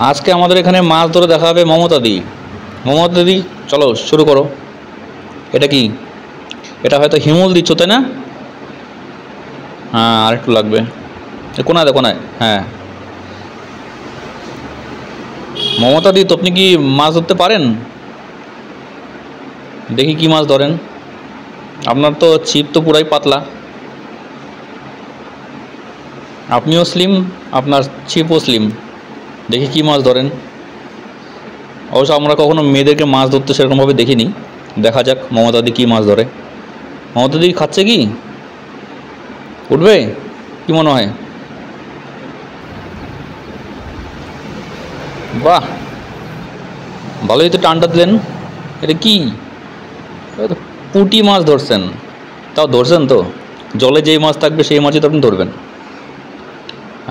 আজকে আমাদের এখানে মাছ ধরে দেখা হবে মমতা দি। মমতা দি, চলো শুরু করো। এটা কি? এটা হয়তো হিমুল দিচ্ছ, তাই না? হ্যাঁ, আর একটু লাগবে। কোনায় কোনায়, হ্যাঁ। মমতা দি, তো আপনি কি মাছ ধরতে পারেন? দেখি কি মাছ ধরেন। আপনার তো ছিপ তো পুরাই পাতলা, আপনিও স্লিম, আপনার ছিপও স্লিম। দেখি কি মাছ ধরেন। অবশ্য আমরা কখনো মেয়েদেরকে মাছ ধরতে সেরকমভাবে দেখিনি। দেখা যাক মমতা দি কী মাছ ধরে। মমতা দি খাচ্ছে কি? উঠবে কি মনে হয়? বাহ, ভালোই তো টানটা দিলেন। এটা কি? এটা তো পুঁটি মাছ ধরছেন। তাও ধরছেন তো? জলে যেই মাছ থাকবে সেই মাছই তো আপনি ধরবেন।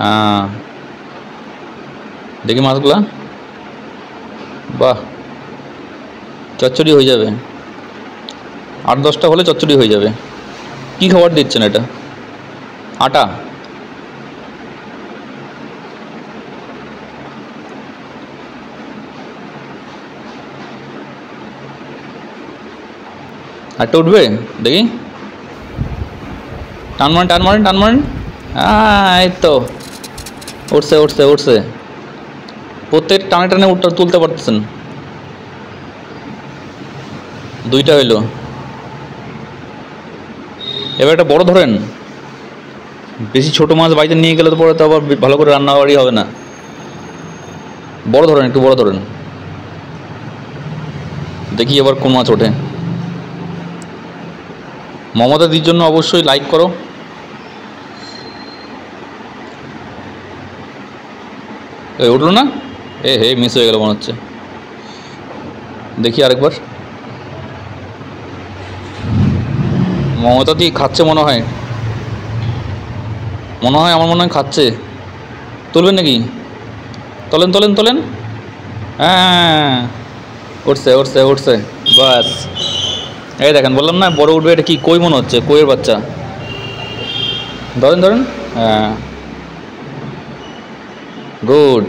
হ্যাঁ, দেখি মাছগুলা। বাহ, চচ্চড়ি হয়ে যাবে। 8-10টা হলে চচ্চড়ি হয়ে যাবে। কি খাবার দিচ্ছেন এটা? আটা? আটটা উঠবে? দেখি, টান মারেন টান মারেন টান মারেন। হ্যাঁ, এই তো উঠছে উঠছে উঠছে। প্রত্যেক টানে টানে তুলতে পারতেছেন। 2টা হইলো। এবার একটা বড় ধরেন। বেশি ছোট মাছ বাড়িতে নিয়ে গেলে তো পরে তো আবার ভালো করে রান্না বাড়ি হবে না। বড় ধরেন, একটু বড় ধরেন। দেখি এবার কোন মাছ ওঠে। মমতা দির জন্য অবশ্যই লাইক করো। এই উঠলো না? হে, মিস হয়ে গেল মনে হচ্ছে। দেখি আরেকবার। মমতা দি খাচ্ছে মনে হয়। আমার মনে হয় খাচ্ছে। তুলবেন নাকি? তোলেন তোলেন তোলেন। হ্যাঁ, উঠছে উঠছে উঠছে। বাস, এই দেখেন, বললাম না বড় উঠবে। এটা কি কই মনে হচ্ছে? কইয়ের বাচ্চা। ধরেন ধরেন। হ্যাঁ, গুড।